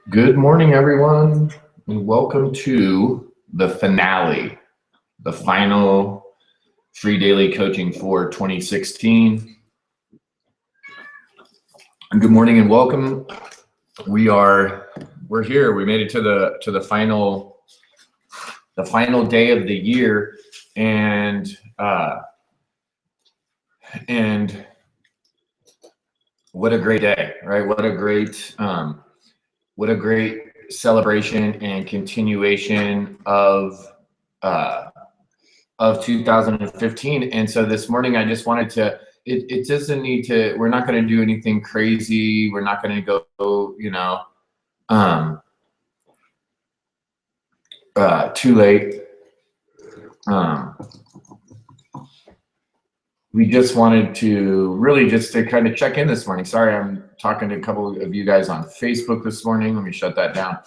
Good morning, everyone, and welcome to the finale, the final free daily coaching for 2016. And good morning and welcome. We're here. We made it to the final day of the year, and what a great day, right? What a great celebration and continuation of 2015. And so this morning I just wanted to, it doesn't need to, we're not going to do anything crazy. We're not going to go, too late. We just wanted to really just to kind of check in this morning. Sorry, I'm talking to a couple of you guys on Facebook this morning. Let me shut that down.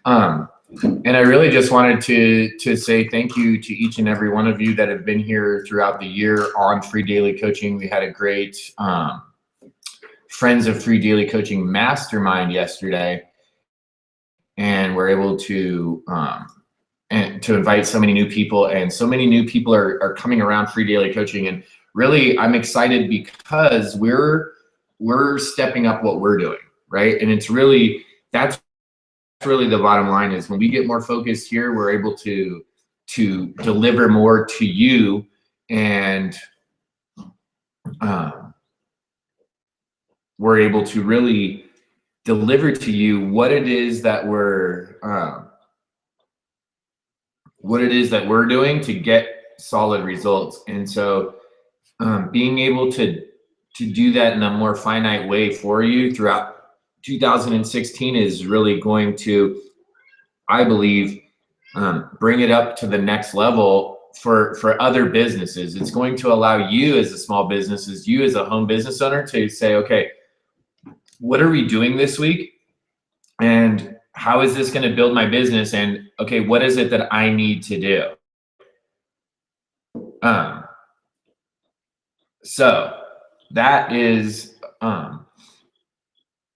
And I really just wanted to say thank you to each and every one of you that have been here throughout the year on Free Daily Coaching. We had a great Friends of Free Daily Coaching Mastermind yesterday, and we're able to invite so many new people, and so many new people are coming around Free Daily Coaching. And really, I'm excited because we're stepping up what we're doing, right? And it's really, that's really the bottom line, is when we get more focused here, we're able to deliver more to you, and we're able to really deliver to you what it is that we're doing to get solid results. And so being able to do that in a more finite way for you throughout 2016 is really going to, I believe, bring it up to the next level for other businesses. It's going to allow you as a small business, you as a home business owner, to say, okay, what are we doing this week? And how is this going to build my business? And okay, what is it that I need to do? So that is,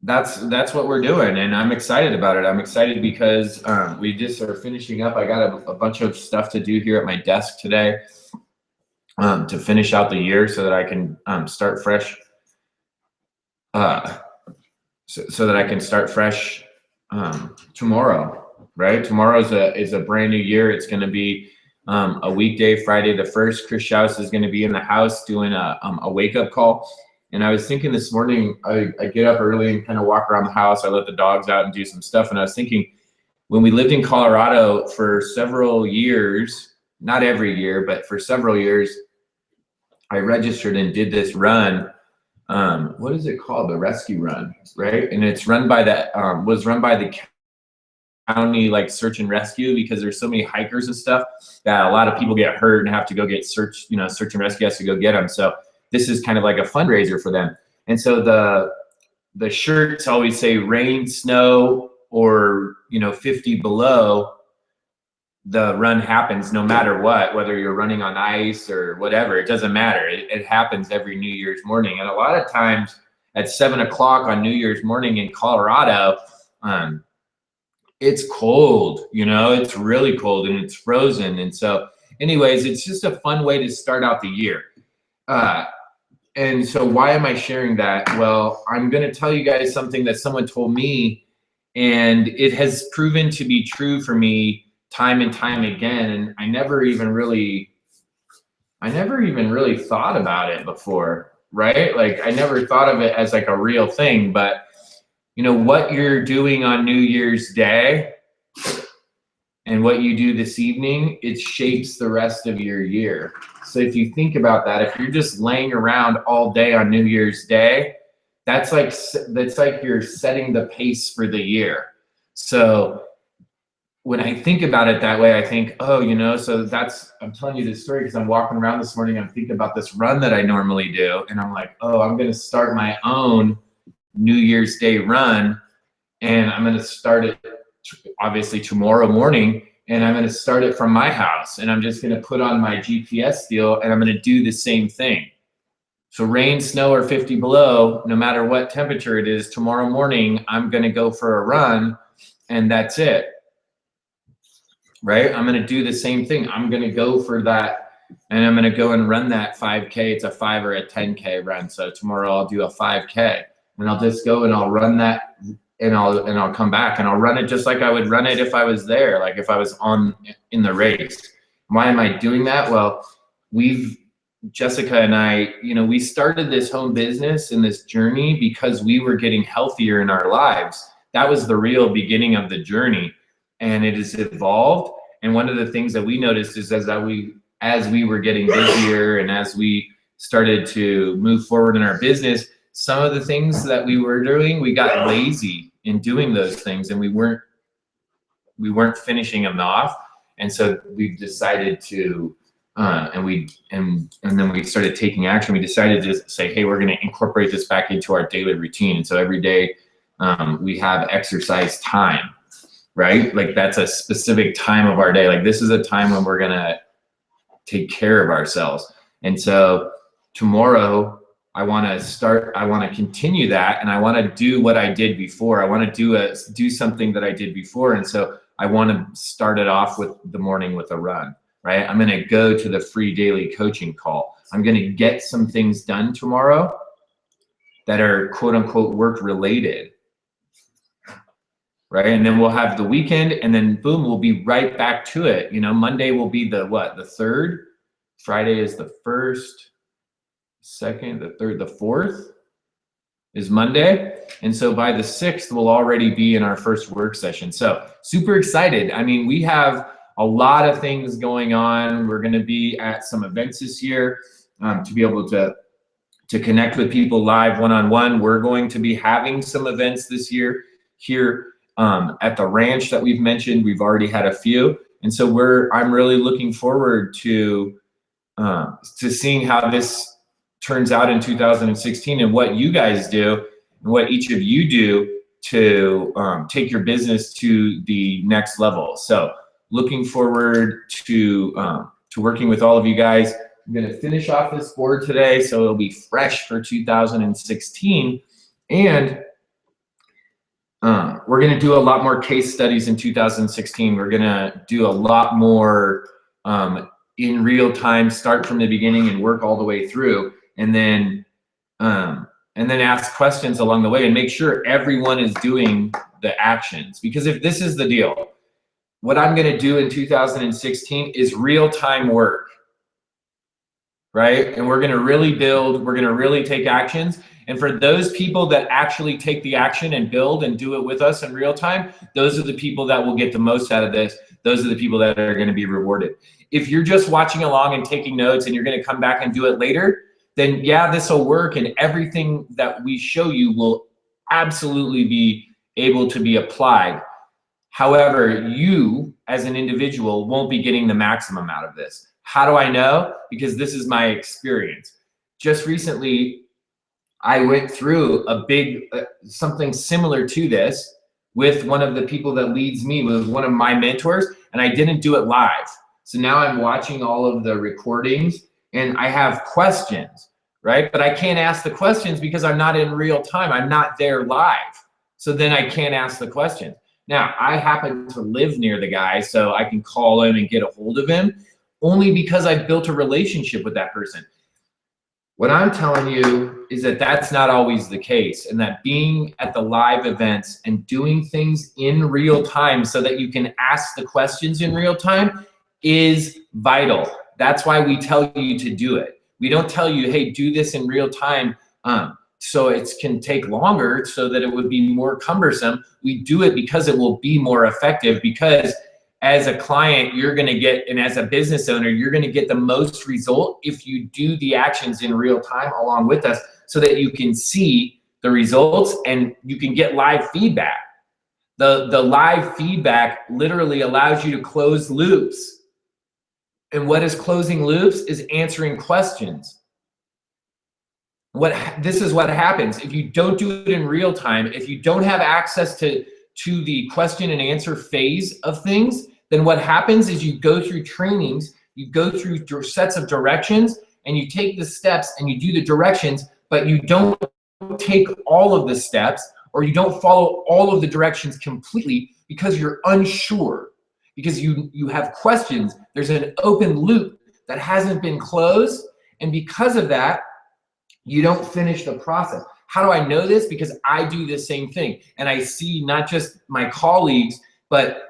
that's what we're doing, and I'm excited about it. I'm excited because we just are finishing up. I got a bunch of stuff to do here at my desk today to finish out the year, so that I can start fresh. So that I can start fresh tomorrow. Right? Tomorrow is a brand new year. It's going to be a weekday, Friday the 1st. Chris Schaus is going to be in the house doing a wake up call. And I was thinking this morning, I get up early and kind of walk around the house. I let the dogs out and do some stuff. And I was thinking, when we lived in Colorado for several years, not every year, but for several years, I registered and did this run. What is it called? The Rescue Run, right? And it's run by was run by the county, like search and rescue, because there's so many hikers and stuff that a lot of people get hurt and have to go get search and rescue has to go get them. So this is kind of like a fundraiser for them. And so the shirts always say rain, snow, or 50 below, the run happens no matter what, whether you're running on ice or whatever. It doesn't matter. It happens every New Year's morning. And a lot of times at 7 o'clock on New Year's morning in Colorado, it's cold, it's really cold and it's frozen. And so anyways, it's just a fun way to start out the year. And so why am I sharing that? Well, I'm going to tell you guys something that someone told me, and it has proven to be true for me time and time again. And I never even really thought about it before, right? Like, I never thought of it as like a real thing. But what you're doing on New Year's Day and what you do this evening, it shapes the rest of your year. So if you think about that, if you're just laying around all day on New Year's Day, that's like you're setting the pace for the year. So when I think about it that way, I think, so I'm telling you this story because I'm walking around this morning, I'm thinking about this run that I normally do, and I'm like, I'm going to start my own New Year's Day run, and I'm going to start it obviously tomorrow morning, and I'm going to start it from my house, and I'm just going to put on my GPS deal, and I'm going to do the same thing. So rain, snow, or 50 below, no matter what temperature it is, tomorrow morning, I'm going to go for a run and that's it, right? I'm going to do the same thing. I'm going to go for that, and I'm going to go and run that 5K. It's a 5 or a 10K run. So tomorrow I'll do a 5K, and I'll just go and I'll run that, and I'll come back and I'll run it just like I would run it if I was there, like if I was in the race. Why am I doing that? Well, Jessica and I, we started this home business and this journey because we were getting healthier in our lives. That was the real beginning of the journey, and it has evolved. And one of the things that we noticed is as we were getting busier and as we started to move forward in our business, some of the things that we were doing, we got lazy in doing those things, and we weren't finishing them off. And so we decided to, and then we started taking action. We decided to say, hey, we're going to incorporate this back into our daily routine. And so every day we have exercise time, right? Like that's a specific time of our day. Like this is a time when we're going to take care of ourselves. And so tomorrow I want to continue that, and I want to do what I did before. I want to do something that I did before. And so I want to start it off with the morning with a run, right? I'm going to go to the free daily coaching call. I'm going to get some things done tomorrow that are quote unquote work related, right? And then we'll have the weekend, and then boom, we'll be right back to it. Monday will be the 3rd. Friday is the 1st. 2nd, the 3rd, the 4th is Monday. And so by the 6th, we'll already be in our first work session. So super excited. I mean, we have a lot of things going on. We're going to be at some events this year to be able to connect with people live one-on-one. We're going to be having some events this year here at the ranch that we've mentioned. We've already had a few. And so I'm really looking forward to seeing how this turns out in 2016 and what you guys do and what each of you do to take your business to the next level. So looking forward to working with all of you guys. I'm going to finish off this board today so it'll be fresh for 2016. And we're going to do a lot more case studies in 2016. We're going to do a lot more in real time, start from the beginning and work all the way through. And then ask questions along the way and make sure everyone is doing the actions. Because if this is the deal, what I'm going to do in 2016 is real-time work, right? And we're going to really build, we're going to really take actions. And for those people that actually take the action and build and do it with us in real time, those are the people that will get the most out of this. Those are the people that are going to be rewarded. If you're just watching along and taking notes and you're going to come back and do it later, then yeah, this will work, and everything that we show you will absolutely be able to be applied. However, you as an individual won't be getting the maximum out of this. How do I know? Because this is my experience. Just recently, I went through a big, something similar to this with one of the people that leads me, with one of my mentors, and I didn't do it live. So now I'm watching all of the recordings and I have questions, right? But I can't ask the questions because I'm not in real time. I'm not there live. So then I can't ask the questions. Now, I happen to live near the guy, so I can call him and get a hold of him only because I've built a relationship with that person. What I'm telling you is that that's not always the case, and that being at the live events and doing things in real time so that you can ask the questions in real time is vital. That's why we tell you to do it. We don't tell you, hey, do this in real time so it can take longer, so that it would be more cumbersome. We do it because it will be more effective, because as a client, you're going to get, and as a business owner, you're going to get the most result if you do the actions in real time along with us, so that you can see the results and you can get live feedback. The live feedback literally allows you to close loops. And what is closing loops is answering questions. This is what happens if you don't do it in real time. If you don't have access to the question and answer phase of things, then what happens is you go through trainings, you go through sets of directions, and you take the steps and you do the directions, but you don't take all of the steps, or you don't follow all of the directions completely because you're unsure, because you have questions. There's an open loop that hasn't been closed, and because of that, you don't finish the process. How do I know this? Because I do the same thing, and I see not just my colleagues, but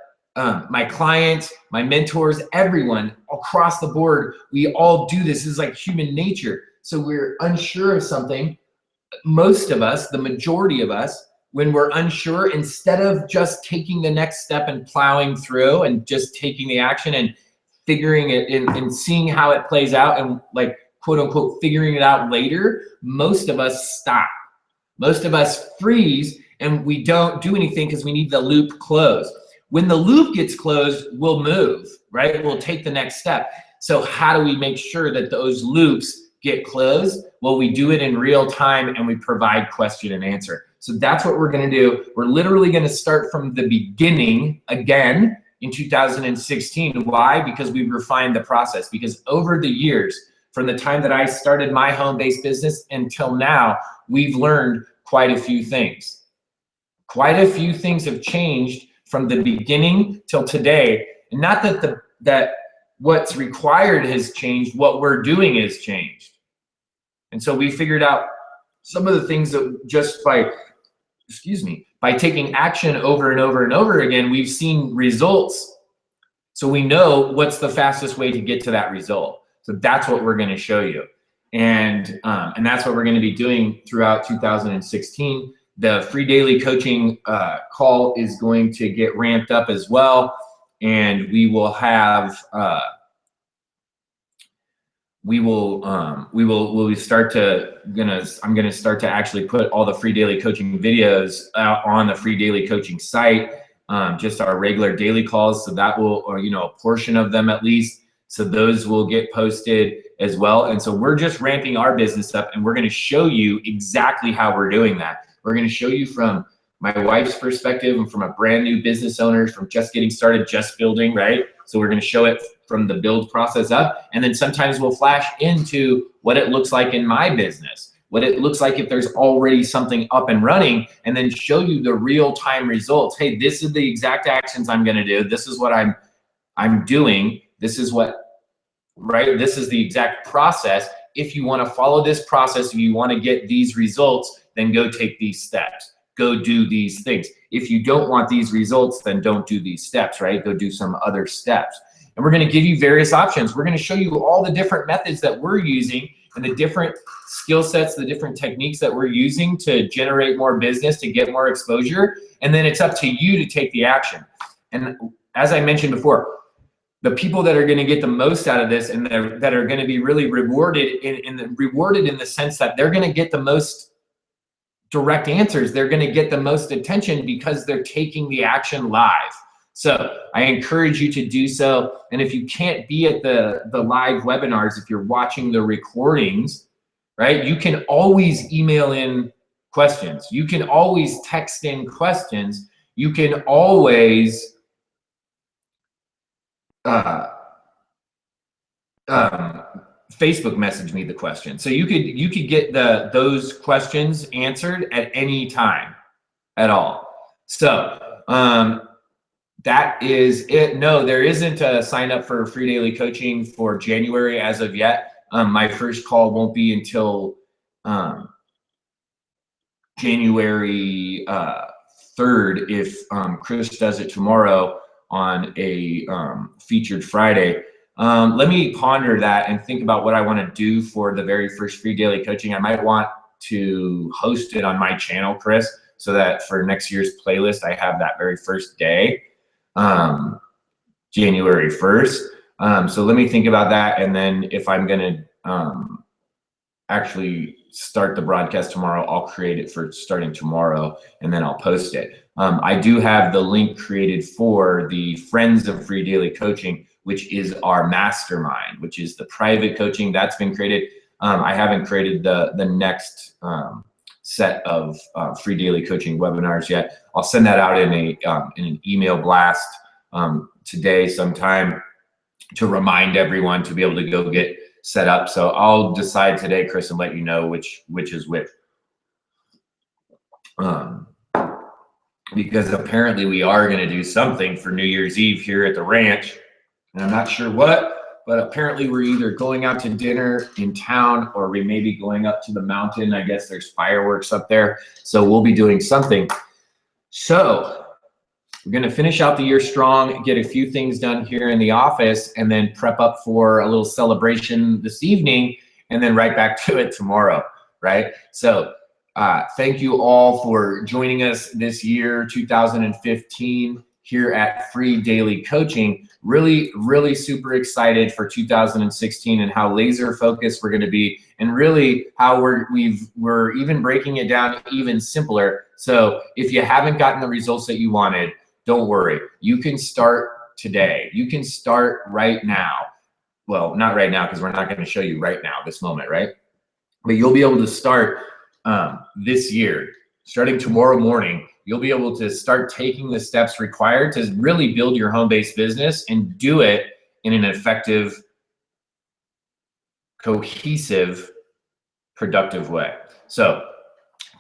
my clients, my mentors, everyone across the board, we all do this. This is like human nature. So we're unsure of something. Most of us, the majority of us, when we're unsure, instead of just taking the next step and plowing through and just taking the action and figuring it and seeing how it plays out and like quote unquote figuring it out later, most of us stop. Most of us freeze and we don't do anything because we need the loop closed. When the loop gets closed, we'll move, right? We'll take the next step. So how do we make sure that those loops get closed? Well, we do it in real time and we provide question and answer. So that's what we're gonna do. We're literally gonna start from the beginning again in 2016. Why? Because we've refined the process. Because over the years, from the time that I started my home-based business until now, we've learned quite a few things. Quite a few things have changed from the beginning till today. And not that that what's required has changed, what we're doing has changed. And so we figured out some of the things that just by taking action over and over and over again, we've seen results. So we know what's the fastest way to get to that result. So that's what we're going to show you. And that's what we're going to be doing throughout 2016. The free daily coaching call is going to get ramped up as well. And we will have, I'm gonna start to actually put all the free daily coaching videos out on the free daily coaching site, just our regular daily calls. So that will, or, a portion of them at least. So those will get posted as well. And so we're just ramping our business up and we're gonna show you exactly how we're doing that. We're gonna show you from my wife's perspective and from a brand new business owner, from just getting started, just building, right? So we're gonna show it from the build process up. And then sometimes we'll flash into what it looks like in my business, what it looks like if there's already something up and running, and then show you the real-time results. Hey, this is the exact actions I'm gonna do. This is what I'm doing. This is what, right? This is the exact process. If you wanna follow this process, if you wanna get these results, then go take these steps. Go do these things. If you don't want these results, then don't do these steps, right? Go do some other steps. And we're gonna give you various options. We're gonna show you all the different methods that we're using and the different skill sets, the different techniques that we're using to generate more business, to get more exposure. And then it's up to you to take the action. And as I mentioned before, the people that are gonna get the most out of this and that are gonna be really rewarded in the sense that they're gonna get the most direct answers, they're gonna get the most attention because they're taking the action live. So I encourage you to do so. And if you can't be at the live webinars, if you're watching the recordings, right, you can always email in questions. You can always text in questions. You can always Facebook message me the question. So you could get those questions answered at any time at all. So that is it. No, there isn't a sign up for free daily coaching for January as of yet. My first call won't be until January 3rd if Chris does it tomorrow on a featured Friday. Let me ponder that and think about what I want to do for the very first free daily coaching. I might want to host it on my channel, Chris, so that for next year's playlist, I have that very first day, January 1st. So let me think about that. And then if I'm going to actually start the broadcast tomorrow, I'll create it for starting tomorrow and then I'll post it. I do have the link created for the Friends of Free Daily Coaching, which is our mastermind, which is the private coaching that's been created. I haven't created the next set of free daily coaching webinars yet. I'll send that out in an email blast today sometime to remind everyone to be able to go get set up. So I'll decide today, Chris, and let you know which is which. because apparently we are going to do something for New Year's Eve here at the ranch. And I'm not sure what, but apparently we're either going out to dinner in town or we may be going up to the mountain. I guess there's fireworks up there. So we'll be doing something. So we're going to finish out the year strong, get a few things done here in the office, and then prep up for a little celebration this evening, and then right back to it tomorrow, right? So thank you all for joining us this year, 2015, here at Free Daily Coaching. Really, really super excited for 2016 and how laser focused we're going to be, and really how we're even breaking it down even simpler. So if you haven't gotten the results that you wanted, don't worry. You can start today. You can start right now. Well, not right now, because we're not going to show you right now, this moment, right? But you'll be able to start this year. Starting tomorrow morning, you'll be able to start taking the steps required to really build your home-based business and do it in an effective, cohesive, productive way. So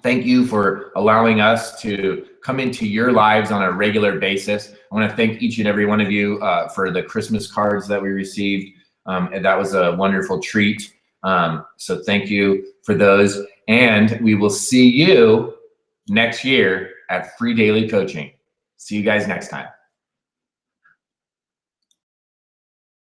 thank you for allowing us to come into your lives on a regular basis. I want to thank each and every one of you for the Christmas cards that we received. And that was a wonderful treat. So thank you for those. And we will see you next year at Free Daily Coaching. See you guys next time.